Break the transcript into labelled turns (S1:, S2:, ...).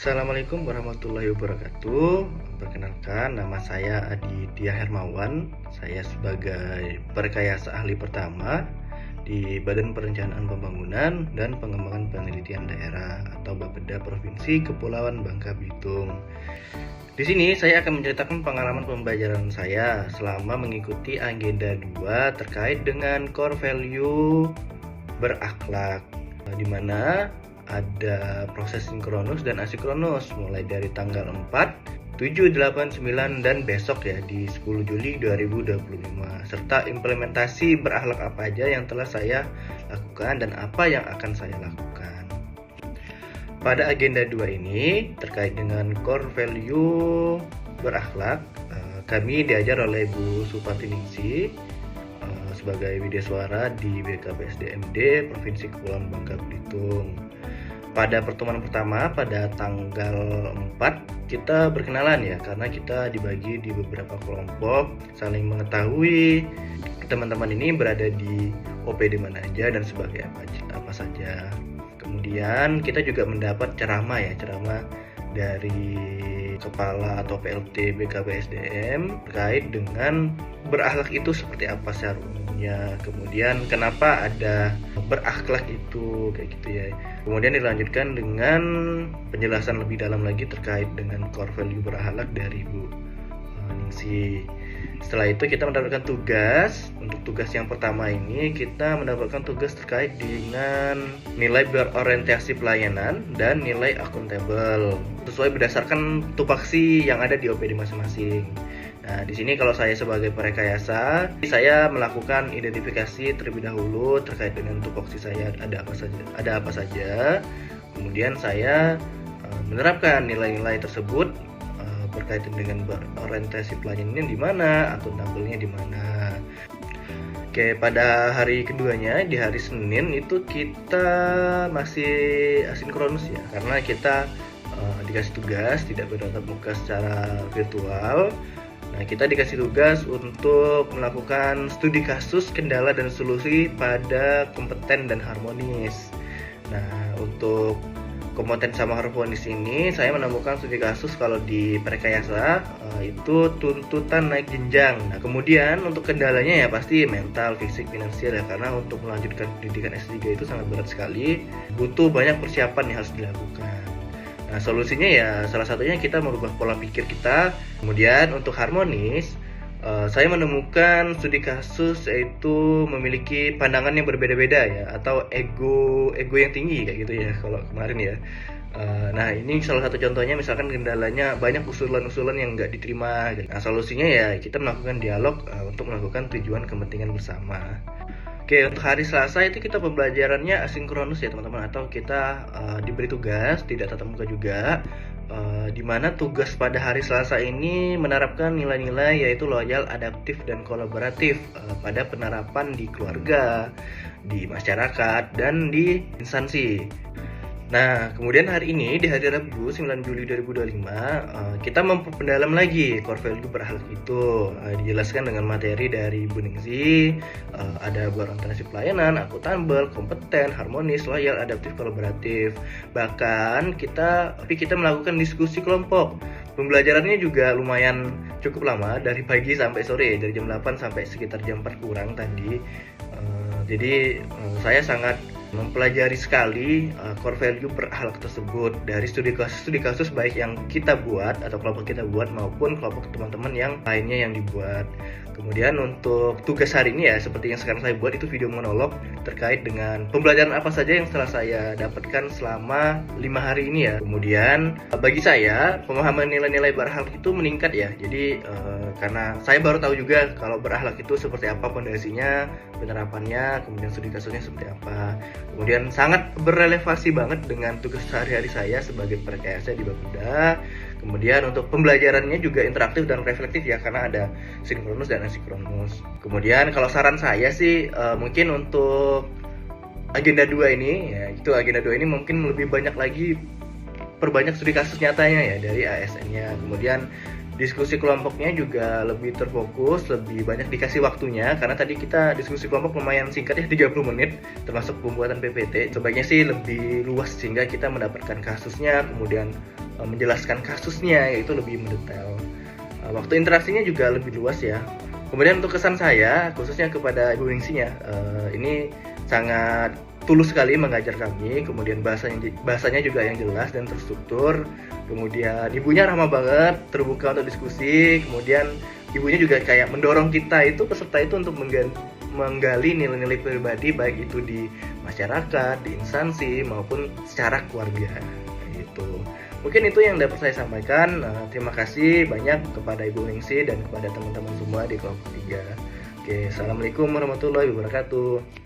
S1: Assalamualaikum warahmatullahi wabarakatuh. Perkenalkan, nama saya Aditya Hermawan. Saya sebagai Perkayasa Ahli Pertama di Badan Perencanaan Pembangunan dan Pengembangan Penelitian Daerah atau Bapeda Provinsi Kepulauan Bangka Belitung. Di sini saya akan menceritakan pengalaman pembelajaran saya selama mengikuti agenda 2 terkait dengan core value berakhlak, di mana ada proses sinkronus dan asinkronus mulai dari tanggal 4, 7, 8, 9 dan besok ya di 10 Juli 2025, serta implementasi berakhlak apa aja yang telah saya lakukan dan apa yang akan saya lakukan. Pada agenda 2 ini terkait dengan core value berakhlak, kami diajar oleh Bu Supati Ningsi sebagai Widyaswara di BKPSDMD Provinsi Kepulauan Bangka Belitung. Pada pertemuan pertama pada tanggal 4 kita berkenalan ya, karena kita dibagi di beberapa kelompok, saling mengetahui teman-teman ini berada di OPD mana aja dan sebagai apa saja. Kemudian kita juga mendapat ceramah dari Kepala atau PLT BKPSDM terkait dengan berakhlak itu seperti apa secara umumnya. Kemudian kenapa ada berakhlak itu kayak gitu ya. Kemudian dilanjutkan dengan penjelasan lebih dalam lagi terkait dengan core value berakhlak dari Bu Ningsi. Setelah itu kita mendapatkan tugas. Untuk tugas yang pertama ini kita mendapatkan tugas terkait dengan nilai berorientasi pelayanan dan nilai akuntabel sesuai berdasarkan tupoksi yang ada di OPD masing-masing. Nah, di sini kalau saya sebagai perekayasa, saya melakukan identifikasi terlebih dahulu terkait dengan tupoksi saya ada apa saja. Kemudian saya menerapkan nilai-nilai tersebut berkaitan dengan orientasi pelayanannya di mana, akuntabelnya di mana. Oke, pada hari keduanya di hari Senin itu kita masih asinkronus ya, karena kita dikasih tugas tidak bertatap muka secara virtual. Nah, kita dikasih tugas untuk melakukan studi kasus, kendala dan solusi pada kompeten dan harmonis. Nah, untuk kompeten sama harmonis ini saya menemukan studi kasus kalau di Perkayasa itu tuntutan naik jenjang. Nah, kemudian untuk kendalanya ya pasti mental, fisik, finansial ya, karena untuk melanjutkan pendidikan S3 itu sangat berat sekali, butuh banyak persiapan yang harus dilakukan. Nah, solusinya ya salah satunya kita merubah pola pikir kita. Kemudian untuk harmonis, saya menemukan studi kasus yaitu memiliki pandangan yang berbeda-beda ya, atau ego yang tinggi kayak gitu ya kalau kemarin ya. Nah, ini salah satu contohnya, misalkan kendalanya banyak usulan-usulan yang nggak diterima. Nah, solusinya ya kita melakukan dialog untuk melakukan tujuan kepentingan bersama. Oke, untuk hari Selasa itu kita pembelajarannya asinkronus ya teman-teman, atau kita diberi tugas tidak tatap muka juga, di mana tugas pada hari Selasa ini menerapkan nilai-nilai yaitu loyal, adaptif, dan kolaboratif pada penerapan di keluarga, di masyarakat, dan di instansi. Nah, kemudian hari ini di hari Rabu 9 Juli 2025 kita memperdalam lagi core value berakhlak itu. Dijelaskan dengan materi dari Bu Ningsi, ada berorientasi pelayanan, akuntabel, kompeten, harmonis, loyal, adaptif, kolaboratif. Bahkan kita melakukan diskusi kelompok. Pembelajarannya juga lumayan cukup lama, dari pagi sampai sore, dari jam 8 sampai sekitar jam 4 kurang tadi. Jadi saya sangat mempelajari sekali core value berakhlak tersebut dari studi kasus baik yang kita buat atau kelompok kita buat maupun kelompok teman-teman yang lainnya yang dibuat. Kemudian untuk tugas hari ini ya seperti yang sekarang saya buat, itu video monolog terkait dengan pembelajaran apa saja yang telah saya dapatkan selama 5 hari ini ya. Kemudian bagi saya pemahaman nilai-nilai berakhlak itu meningkat ya. Jadi karena saya baru tahu juga kalau berakhlak itu seperti apa pondasinya, penerapannya, kemudian studi kasusnya seperti apa. Kemudian sangat berrelevasi banget dengan tugas sehari-hari saya sebagai Perkayasa di Bapeda. Kemudian untuk pembelajarannya juga interaktif dan reflektif ya, karena ada sinkronus dan asinkronus. Kemudian kalau saran saya sih mungkin untuk agenda 2 ini ya, itu agenda 2 ini mungkin lebih banyak lagi perbanyak studi kasus nyatanya ya dari ASN-nya. Kemudian Diskusi kelompoknya juga lebih terfokus, lebih banyak dikasih waktunya, karena tadi kita diskusi kelompok lumayan singkat ya, 30 menit, termasuk pembuatan PPT. Sebaiknya sih lebih luas sehingga kita mendapatkan kasusnya, kemudian menjelaskan kasusnya, yaitu lebih mendetail. Waktu interaksinya juga lebih luas ya. Kemudian untuk kesan saya, khususnya kepada Ibu Ningsinya, ini sangat tulus sekali mengajar kami, kemudian bahasanya juga yang jelas dan terstruktur, kemudian ibunya ramah banget, terbuka untuk diskusi, kemudian ibunya juga kayak mendorong kita itu peserta itu untuk menggali nilai-nilai pribadi, baik itu di masyarakat, di instansi maupun secara keluarga gitu. Mungkin itu yang dapat saya sampaikan. Terima kasih banyak kepada Ibu Ningsi dan kepada teman-teman semua di kelompok 3. Oke, assalamualaikum warahmatullahi wabarakatuh.